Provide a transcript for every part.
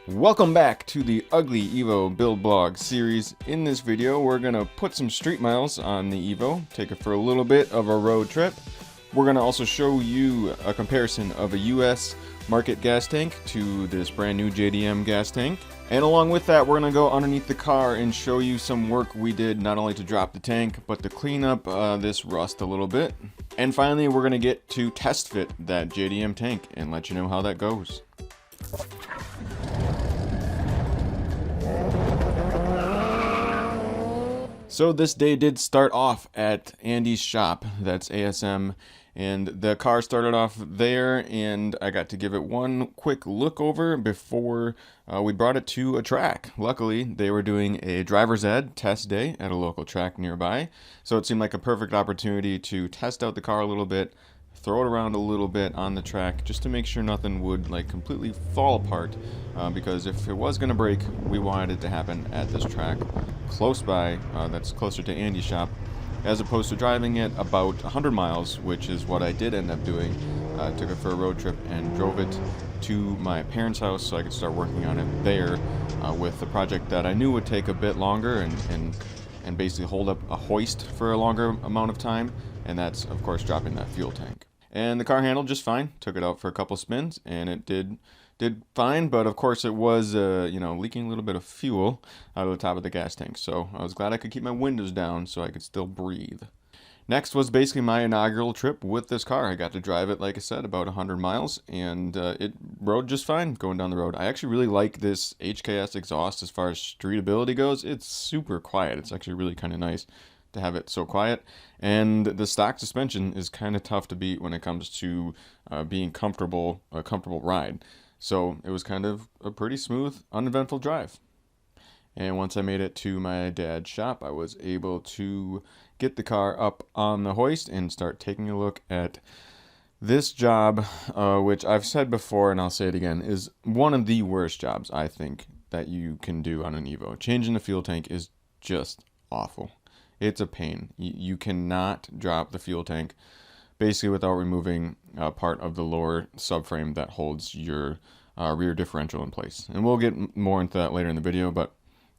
Welcome back to the Ugly EVO build blog series. In this video, we're gonna put some street miles on the EVO, take it for a little bit of a road trip. We're gonna also show you a comparison of a US market gas tank to this brand new JDM gas tank. And along with that, we're gonna go underneath the car and show you some work we did not only to drop the tank, but to clean up this rust a little bit. And finally, we're gonna get to test fit that JDM tank and let you know how that goes. So this day did start off at Andy's shop, that's ASM, and the car started off there, and I got to give it one quick look over before we brought it to a track. Luckily, they were doing a driver's ed test day at a local track nearby, so it seemed like a perfect opportunity to test out the car a little bit, throw it around a little bit on the track just to make sure nothing would like completely fall apart, because if it was going to break, we wanted it to happen at this track close by, that's closer to Andy's shop, as opposed to driving it about 100 miles, which is what I did end up doing. Took it for a road trip and drove it to my parents' house so I could start working on it there, with the project that I knew would take a bit longer and basically hold up a hoist for a longer amount of time, and that's of course dropping that fuel tank. And the car handled just fine. Took it out for a couple spins, and it did fine. But of course, it was leaking a little bit of fuel out of the top of the gas tank. So I was glad I could keep my windows down so I could still breathe. Next was basically my inaugural trip with this car. I got to drive it, like I said, about 100 miles, and it rode just fine going down the road. I actually really like this HKS exhaust as far as streetability goes. It's super quiet. It's actually really kind of nice to have it so quiet, and the stock suspension is kind of tough to beat when it comes to being a comfortable ride. So it was kind of a pretty smooth, uneventful drive. And once I made it to my dad's shop, I was able to get the car up on the hoist and start taking a look at this job, which I've said before and I'll say it again, is one of the worst jobs I think that you can do on an EVO. Changing the fuel tank is just awful. It's a pain. You cannot drop the fuel tank basically without removing part of the lower subframe that holds your rear differential in place. And we'll get more into that later in the video, but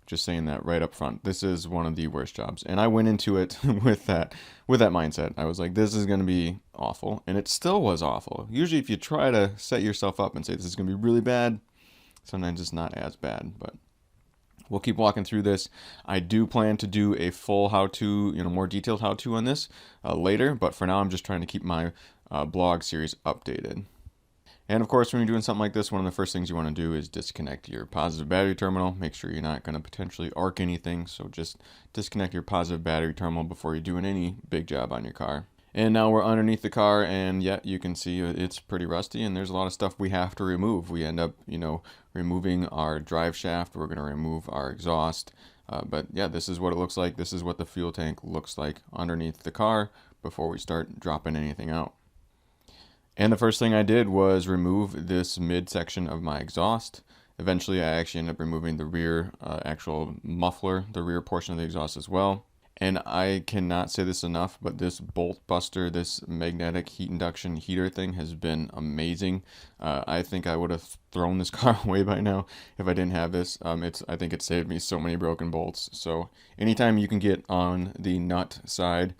just saying that right up front, this is one of the worst jobs. And I went into it with that mindset. I was like, this is going to be awful, and it still was awful. Usually if you try to set yourself up and say this is going to be really bad, sometimes it's not as bad, but we'll keep walking through this. I do plan to do a full how-to, more detailed how-to on this later, but for now I'm just trying to keep my blog series updated. And of course, when you're doing something like this, one of the first things you want to do is disconnect your positive battery terminal. Make sure you're not going to potentially arc anything, so just disconnect your positive battery terminal before you're doing any big job on your car. And now we're underneath the car, and yeah, you can see it's pretty rusty, and there's a lot of stuff we have to remove. We end up, removing our drive shaft. We're going to remove our exhaust. But yeah, this is what it looks like. This is what the fuel tank looks like underneath the car before we start dropping anything out. And the first thing I did was remove this midsection of my exhaust. Eventually, I actually ended up removing the rear actual muffler, the rear portion of the exhaust as well. And I cannot say this enough, but this bolt buster, this magnetic heat induction heater thing has been amazing. I think I would have thrown this car away by now if I didn't have this. I think it saved me so many broken bolts. So anytime you can get on the nut side,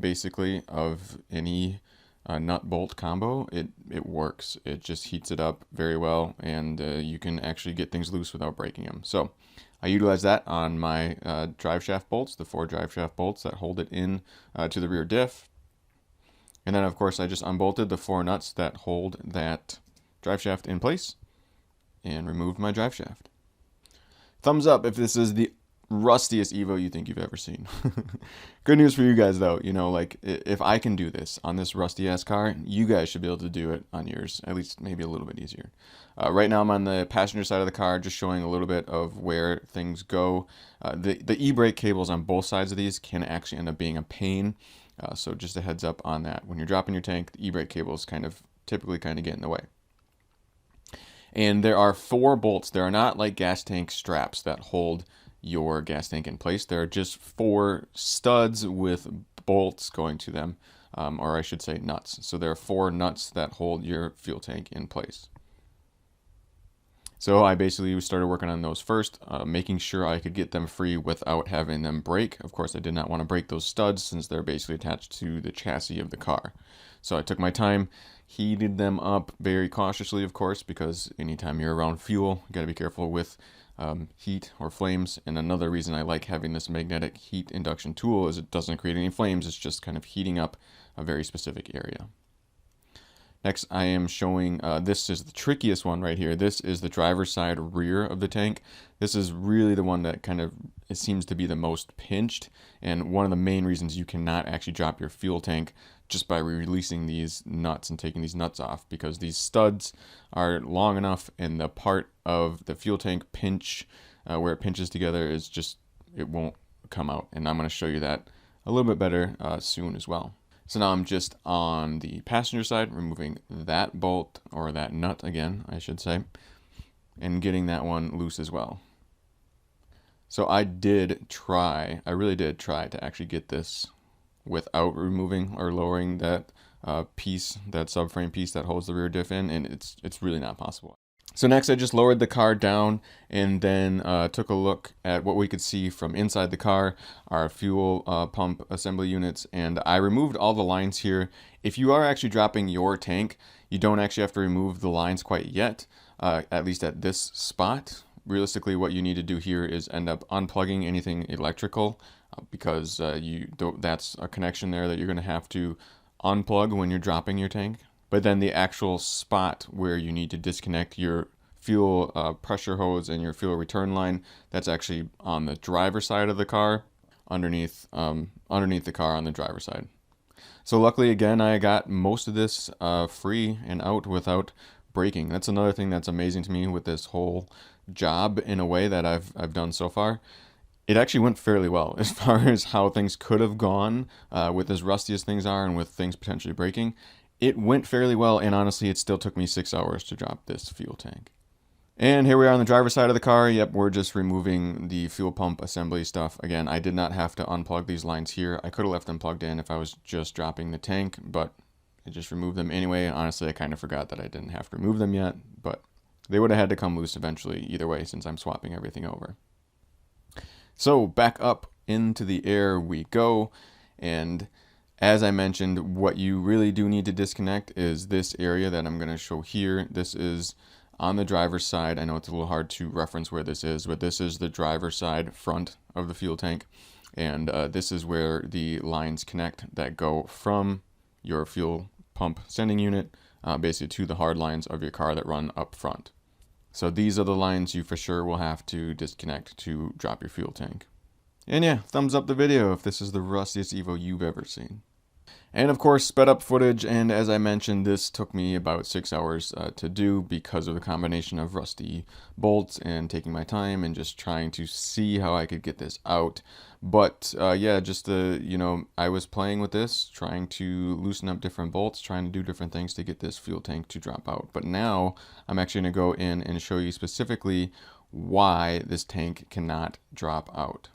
basically, of any nut bolt combo, it works. It just heats it up very well, and you can actually get things loose without breaking them. So I utilize that on my drive shaft bolts, the 4 drive shaft bolts that hold it in to the rear diff. And then of course I just unbolted the 4 nuts that hold that drive shaft in place and removed my drive shaft. Thumbs up if this is the rustiest EVO you think you've ever seen. Good news for you guys though, like if I can do this on this rusty ass car, you guys should be able to do it on yours, at least maybe a little bit easier. Right now I'm on the passenger side of the car, just showing a little bit of where things go. The e-brake cables on both sides of these can actually end up being a pain, so just a heads up on that. When you're dropping your tank, the e-brake cables typically get in the way. And there are 4 bolts. There are not like gas tank straps that hold your gas tank in place. There are just 4 studs with bolts going to them, or I should say nuts. So there are 4 nuts that hold your fuel tank in place. So I basically started working on those first, making sure I could get them free without having them break. Of course, I did not want to break those studs since they're basically attached to the chassis of the car. So I took my time, heated them up very cautiously, of course, because anytime you're around fuel, you got to be careful with heat or flames. And another reason I like having this magnetic heat induction tool is it doesn't create any flames. It's just kind of heating up a very specific area. Next, I am showing, this is the trickiest one right here. This is the driver's side rear of the tank. This is really the one that kind of, it seems to be the most pinched, and one of the main reasons you cannot actually drop your fuel tank just by releasing these nuts and taking these nuts off, because these studs are long enough and the part of the fuel tank pinch, where it pinches together, is just, it won't come out. And I'm going to show you that a little bit better soon as well. So now I'm just on the passenger side, removing that bolt, or that nut again, I should say, and getting that one loose as well. So I really did try to actually get this without removing or lowering that piece, that subframe piece that holds the rear diff in, and it's really not possible. So next I just lowered the car down and then took a look at what we could see from inside the car, our fuel pump assembly units, and I removed all the lines here. If you are actually dropping your tank, you don't actually have to remove the lines quite yet, at least at this spot. Realistically, what you need to do here is end up unplugging anything electrical, because that's a connection there that you're going to have to unplug when you're dropping your tank. But then the actual spot where you need to disconnect your fuel pressure hose and your fuel return line, that's actually on the driver's side of the car, underneath the car on the driver's side. So luckily, again, I got most of this free and out without breaking. That's another thing that's amazing to me with this whole job, in a way, that I've done so far. It actually went fairly well as far as how things could have gone with as rusty as things are and with things potentially breaking. It went fairly well, and honestly, it still took me 6 hours to drop this fuel tank. And here we are on the driver's side of the car. Yep, we're just removing the fuel pump assembly stuff. Again, I did not have to unplug these lines here. I could have left them plugged in if I was just dropping the tank, but I just removed them anyway. Honestly, I kind of forgot that I didn't have to remove them yet, but they would have had to come loose eventually either way, since I'm swapping everything over. So back up into the air we go, and as I mentioned, what you really do need to disconnect is this area that I'm going to show here. This is on the driver's side. I know it's a little hard to reference where this is, but this is the driver's side front of the fuel tank. And this is where the lines connect that go from your fuel pump sending unit basically to the hard lines of your car that run up front. So these are the lines you for sure will have to disconnect to drop your fuel tank. And yeah, thumbs up the video if this is the rustiest EVO you've ever seen. And of course, sped up footage, and as I mentioned, this took me about 6 hours to do because of the combination of rusty bolts and taking my time and just trying to see how I could get this out. But yeah, just I was playing with this, trying to loosen up different bolts, trying to do different things to get this fuel tank to drop out. But now I'm actually going to go in and show you specifically why this tank cannot drop out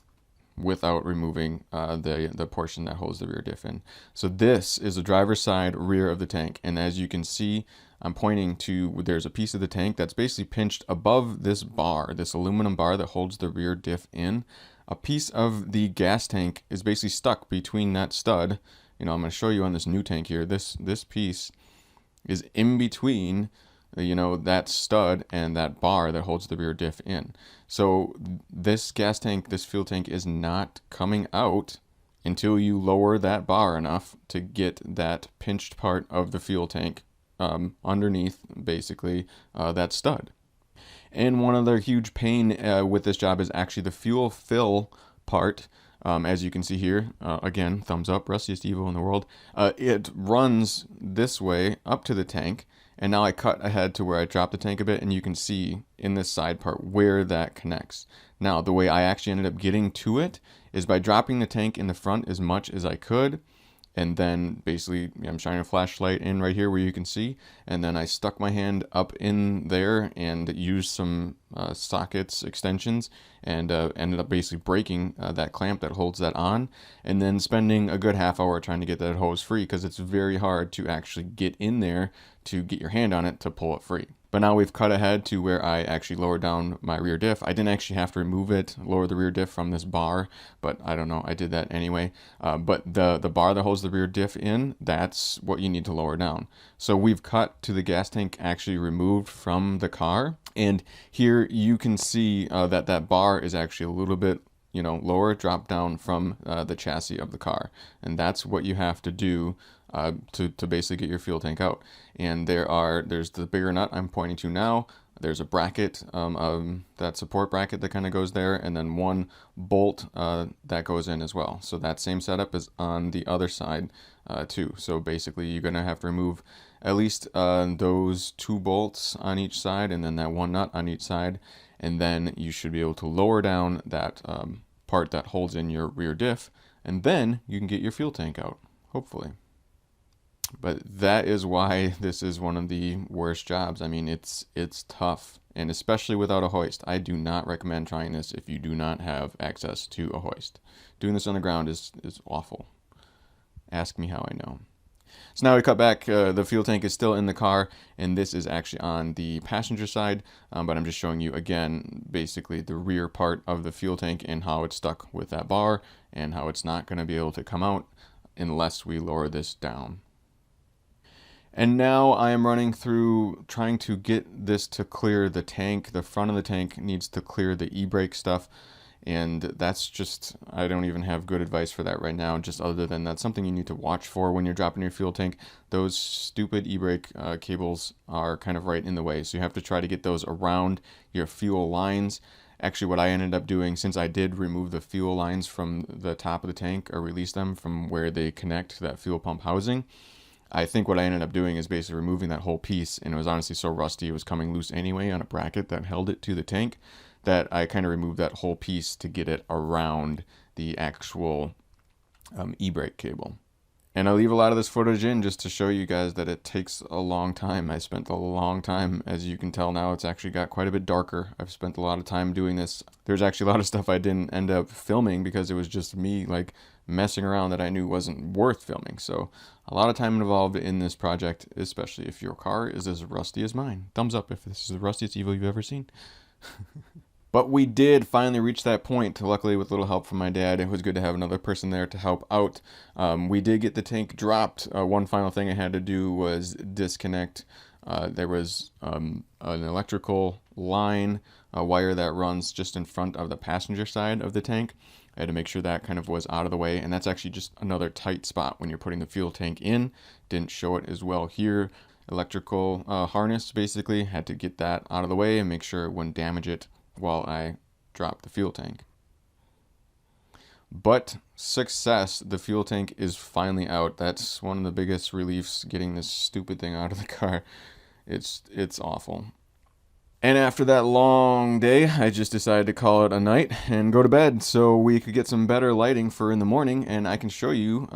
without removing the portion that holds the rear diff in. So this is the driver's side rear of the tank, and as you can see, I'm pointing to, there's a piece of the tank that's basically pinched above this bar, this aluminum bar that holds the rear diff in. A piece of the gas tank is basically stuck between that stud. I'm going to show you on this new tank here. This piece is in between that stud and that bar that holds the rear diff in. So this gas tank, this fuel tank, is not coming out until you lower that bar enough to get that pinched part of the fuel tank underneath, basically, that stud. And one other huge pain with this job is actually the fuel fill part. As you can see here, again, thumbs up, rustiest EVO in the world. It runs this way up to the tank, and now I cut ahead to where I dropped the tank a bit, and you can see in this side part where that connects. Now, the way I actually ended up getting to it is by dropping the tank in the front as much as I could, and then basically I'm shining a flashlight in right here where you can see, and then I stuck my hand up in there and used some sockets, extensions, and ended up basically breaking that clamp that holds that on, and then spending a good half hour trying to get that hose free, because it's very hard to actually get in there to get your hand on it to pull it free. But now we've cut ahead to where I actually lowered down my rear diff. I didn't actually have to remove it, lower the rear diff from this bar, but I don't know, I did that anyway. But the bar that holds the rear diff in, that's what you need to lower down. So we've cut to the gas tank actually removed from the car. And here you can see that that bar is actually a little bit lower, drop down from the chassis of the car. And that's what you have to do to basically get your fuel tank out. And there's the bigger nut I'm pointing to now. There's a bracket, that support bracket that kind of goes there, and then one bolt that goes in as well. So that same setup is on the other side too. So basically you're gonna have to remove at least those 2 bolts on each side, and then that one nut on each side, and then you should be able to lower down that part that holds in your rear diff, and then you can get your fuel tank out, hopefully. But that is why this is one of the worst jobs. I mean, it's tough, and especially without a hoist. I do not recommend trying this if you do not have access to a hoist. Doing this on the ground is awful. Ask me how I know. So now we cut back, the fuel tank is still in the car, and this is actually on the passenger side, but I'm just showing you again basically the rear part of the fuel tank and how it's stuck with that bar, and how it's not going to be able to come out unless we lower this down. And now I am running through trying to get this to clear the tank. The front of the tank needs to clear the e-brake stuff. And that's just, I don't even have good advice for that right now, just other than that's something you need to watch for when you're dropping your fuel tank. Those stupid e-brake cables are kind of right in the way. So you have to try to get those around your fuel lines. Actually, what I ended up doing, since I did remove the fuel lines from the top of the tank, or release them from where they connect to that fuel pump housing, I think what I ended up doing is basically removing that whole piece, and it was honestly so rusty, it was coming loose anyway on a bracket that held it to the tank, that I kind of removed that whole piece to get it around the actual e-brake cable. And I leave a lot of this footage in just to show you guys that it takes a long time. I spent a long time. As you can tell now, it's actually got quite a bit darker. I've spent a lot of time doing this. There's actually a lot of stuff I didn't end up filming because it was just me like messing around that I knew wasn't worth filming. So a lot of time involved in this project, especially if your car is as rusty as mine. Thumbs up if this is the rustiest EVO you've ever seen. But we did finally reach that point, luckily with a little help from my dad. It was good to have another person there to help out. We did get the tank dropped. One final thing I had to do was disconnect. There was an electrical line, a wire that runs just in front of the passenger side of the tank. I had to make sure that kind of was out of the way, and that's actually just another tight spot when you're putting the fuel tank in. Didn't show it as well here. Electrical harness, basically, had to get that out of the way and make sure it wouldn't damage it while I drop the fuel tank. But success, the fuel tank is finally out. That's one of the biggest reliefs, getting this stupid thing out of the car. It's awful. And after that long day, I just decided to call it a night and go to bed so we could get some better lighting for in the morning, and I can show you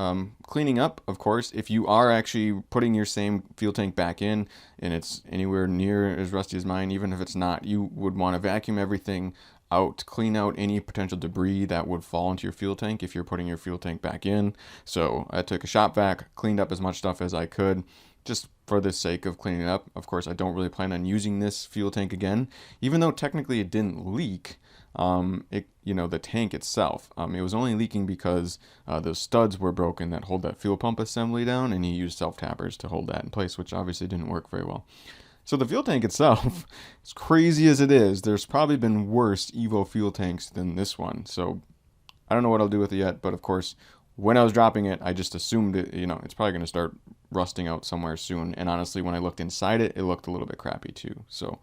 cleaning up, of course. If you are actually putting your same fuel tank back in and it's anywhere near as rusty as mine, even if it's not, you would want to vacuum everything out, clean out any potential debris that would fall into your fuel tank if you're putting your fuel tank back in. So I took a shop vac, cleaned up as much stuff as I could, just for the sake of cleaning it up. Of course, I don't really plan on using this fuel tank again, even though technically it didn't leak. The tank itself, it was only leaking because those studs were broken that hold that fuel pump assembly down, and you used self-tappers to hold that in place, which obviously didn't work very well. So the fuel tank itself, as crazy as it is, there's probably been worse EVO fuel tanks than this one. So I don't know what I'll do with it yet, but of course, when I was dropping it, I just assumed it, it's probably going to start rusting out somewhere soon. And honestly, when I looked inside it, it looked a little bit crappy too. So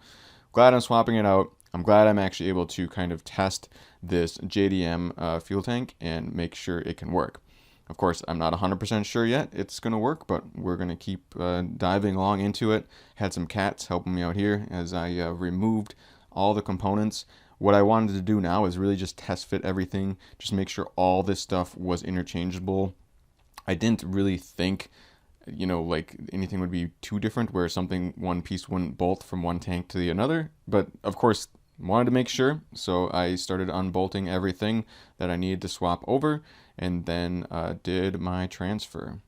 glad I'm swapping it out. I'm glad I'm actually able to kind of test this JDM fuel tank and make sure it can work. Of course, I'm not 100% sure yet it's going to work, but we're going to keep diving along into it. Had some cats helping me out here as I removed all the components. What I wanted to do now is really just test fit everything, just make sure all this stuff was interchangeable. I didn't really think, like anything would be too different where one piece wouldn't bolt from one tank to the another. But of course, wanted to make sure. So I started unbolting everything that I needed to swap over and then did my transfer.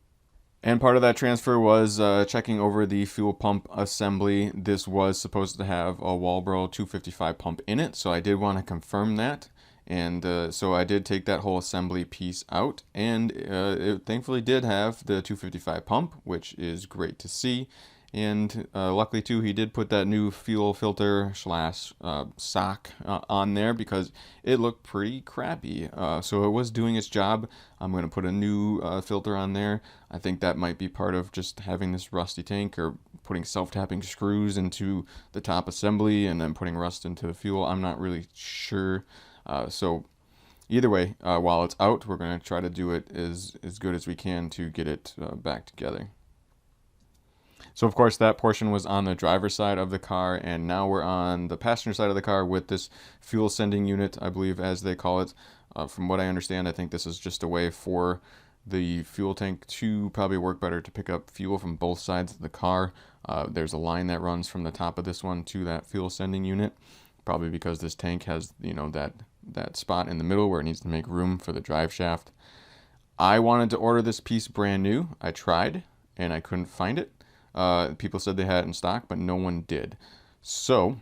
And part of that transfer was checking over the fuel pump assembly. This was supposed to have a Walbro 255 pump in it, so I did want to confirm that. And so I did take that whole assembly piece out, and it thankfully did have the 255 pump, which is great to see. And luckily too, he did put that new fuel filter slash sock on there because it looked pretty crappy. So it was doing its job. I'm going to put a new filter on there. I think that might be part of just having this rusty tank, or putting self-tapping screws into the top assembly and then putting rust into the fuel. I'm not really sure. So either way, while it's out, we're going to try to do it as good as we can to get it back together. So of course that portion was on the driver's side of the car, and now we're on the passenger side of the car with this fuel sending unit, I believe as they call it. From what I understand, I think this is just a way for the fuel tank to probably work better to pick up fuel from both sides of the car. There's a line that runs from the top of this one to that fuel sending unit, probably because this tank has, you know, that spot in the middle where it needs to make room for the drive shaft. I wanted to order this piece brand new. I tried and I couldn't find it. People said they had it in stock, but no one did. So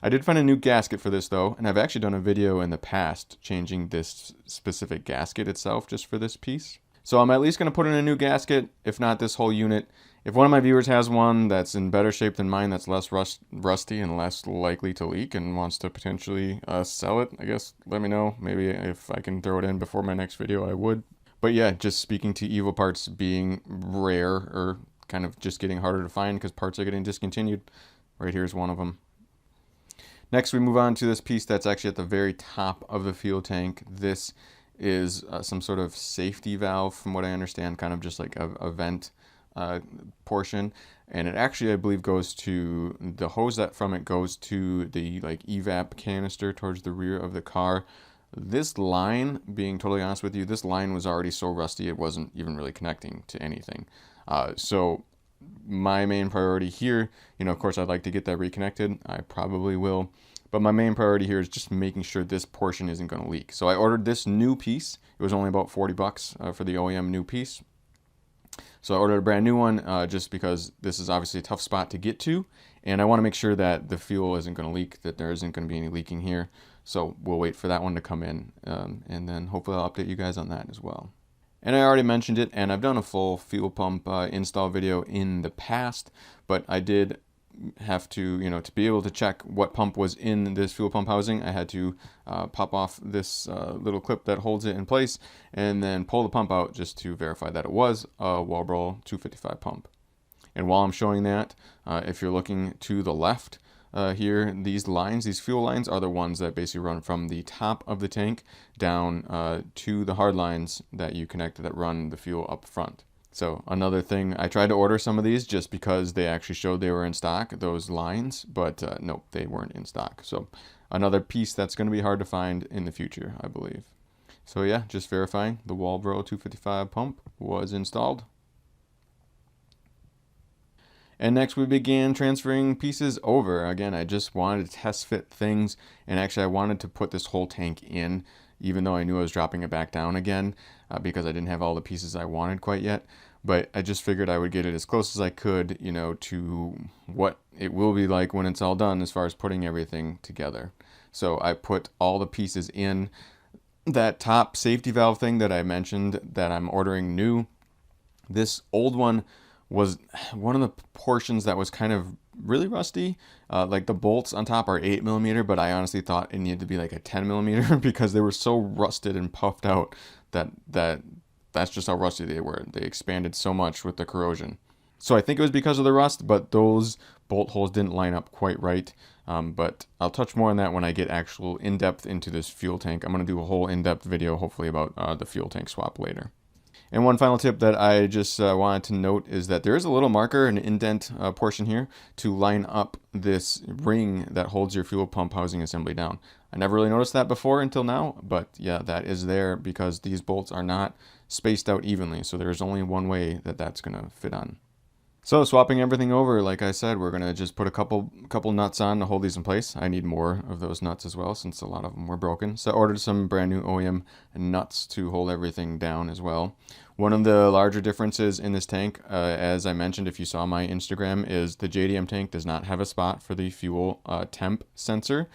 I did find a new gasket for this though, and I've actually done a video in the past changing this specific gasket itself just for this piece. So I'm at least going to put in a new gasket, if not this whole unit. If one of my viewers has one that's in better shape than mine, that's less rusty and less likely to leak, and wants to potentially sell it, I guess let me know. Maybe if I can throw it in before my next video, I would. But yeah, just speaking to EVO parts being rare, or kind of just getting harder to find because parts are getting discontinued. Right here's one of them. Next we move on to this piece that's actually at the very top of the fuel tank. This is some sort of safety valve from what I understand, kind of just like a vent portion, and it actually I believe goes to the hose that from it goes to the like evap canister towards the rear of the car. This line, being totally honest with you, this line was already so rusty it wasn't even really connecting to anything. So my main priority here, you know, of course I'd like to get that reconnected. I probably will. But my main priority here is just making sure this portion isn't going to leak. So I ordered this new piece. It was only about 40 bucks for the OEM new piece. So I ordered a brand new one just because this is obviously a tough spot to get to. And I want to make sure that the fuel isn't going to leak, that there isn't going to be any leaking here. So we'll wait for that one to come in. And then hopefully I'll update you guys on that as well. And I already mentioned it, and I've done a full fuel pump install video in the past, but I did have to, you know, to be able to check what pump was in this fuel pump housing, I had to pop off this little clip that holds it in place and then pull the pump out just to verify that it was a Walbro 255 pump. And while I'm showing that, if you're looking to the left, here, these lines, these fuel lines are the ones that basically run from the top of the tank down to the hard lines that you connect that run the fuel up front. So another thing, I tried to order some of these just because they actually showed they were in stock, those lines, but nope, they weren't in stock. So another piece that's going to be hard to find in the future, I believe. So yeah, just verifying the Walbro 255 pump was installed. And next we began transferring pieces over. Again, I just wanted to test fit things, and actually I wanted to put this whole tank in, even though I knew I was dropping it back down again because I didn't have all the pieces I wanted quite yet. But I just figured I would get it as close as I could, you know, to what it will be like when it's all done as far as putting everything together. So I put all the pieces in. That top safety valve thing that I mentioned that I'm ordering new, this old one was one of the portions that was kind of really rusty. Like the bolts on top are 8mm, but I honestly thought it needed to be like a 10mm because they were so rusted and puffed out that's just how rusty they were. They expanded so much with the corrosion. So I think it was because of the rust, but those bolt holes didn't line up quite right. But I'll touch more on that when I get actual in-depth into this fuel tank. I'm going to do a whole in-depth video hopefully about the fuel tank swap later. And one final tip that I just wanted to note is that there is a little marker, an indent portion here to line up this ring that holds your fuel pump housing assembly down. I never really noticed that before until now, but yeah, that is there because these bolts are not spaced out evenly, so there's only one way that that's going to fit on. So swapping everything over, like I said, we're going to just put a couple nuts on to hold these in place. I need more of those nuts as well since a lot of them were broken. So I ordered some brand new OEM nuts to hold everything down as well. One of the larger differences in this tank, as I mentioned, if you saw my Instagram, is the JDM tank does not have a spot for the fuel temp sensor.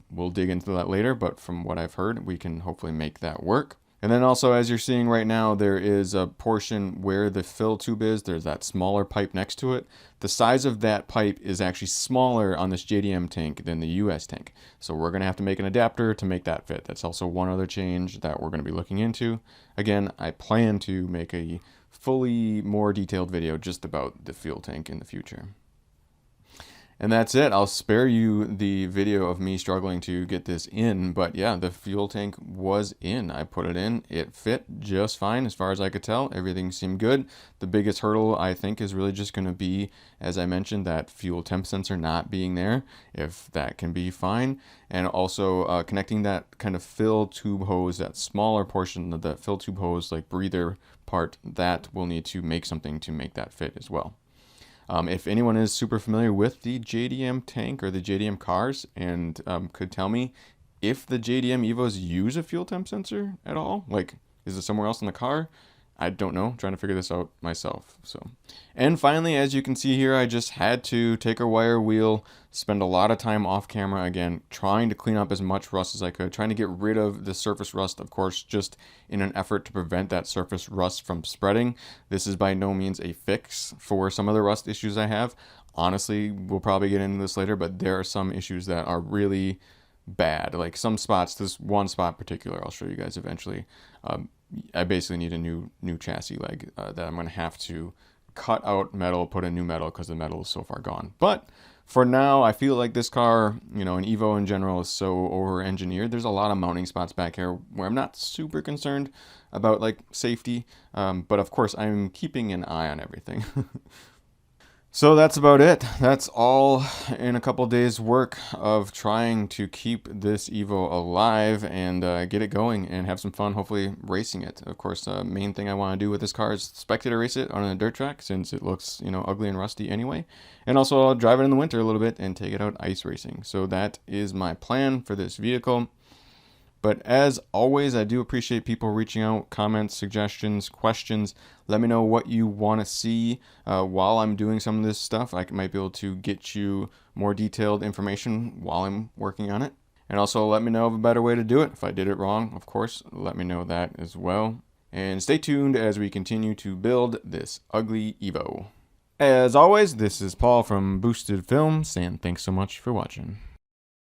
We'll dig into that later, but from what I've heard, we can hopefully make that work. And then also, as you're seeing right now, there is a portion where the fill tube is. There's that smaller pipe next to it. The size of that pipe is actually smaller on this JDM tank than the US tank. So we're going to have to make an adapter to make that fit. That's also one other change that we're going to be looking into. Again, I plan to make a fully more detailed video just about the fuel tank in the future. And that's it. I'll spare you the video of me struggling to get this in, but yeah, the fuel tank was in. I put it in. It fit just fine as far as I could tell. Everything seemed good. The biggest hurdle, I think, is really just going to be, as I mentioned, that fuel temp sensor not being there. If that can be fine. And also connecting that kind of fill tube hose, that smaller portion of the fill tube hose, like breather part, that we'll need to make something to make that fit as well. If anyone is super familiar with the JDM tank or the JDM cars and could tell me if the JDM EVOs use a fuel temp sensor at all, like is it somewhere else in the car? I don't know. I'm trying to figure this out myself. And finally, as you can see here, I just had to take a wire wheel, spend a lot of time off camera again, trying to clean up as much rust as I could, trying to get rid of the surface rust, of course, just in an effort to prevent that surface rust from spreading. This is by no means a fix for some of the rust issues I have. Honestly, we'll probably get into this later, but there are some issues that are really bad. Like some spots, this one spot in particular, I'll show you guys eventually. I basically need a new chassis leg that I'm going to have to cut out metal, put in new metal because the metal is so far gone. But for now, I feel like this car, an EVO in general, is so over-engineered. There's a lot of mounting spots back here where I'm not super concerned about like safety, but of course I'm keeping an eye on everything. So that's about it. That's all in a couple days work of trying to keep this EVO alive and get it going and have some fun, hopefully racing it. Of course, the main thing I want to do with this car is spectator race it on a dirt track since it looks, ugly and rusty anyway. And also I'll drive it in the winter a little bit and take it out ice racing. So that is my plan for this vehicle. But as always, I do appreciate people reaching out, comments, suggestions, questions. Let me know what you want to see while I'm doing some of this stuff. I might be able to get you more detailed information while I'm working on it. And also let me know of a better way to do it. If I did it wrong, of course, let me know that as well. And stay tuned as we continue to build this ugly EVO. As always, this is Paul from Boosted Films, and thanks so much for watching.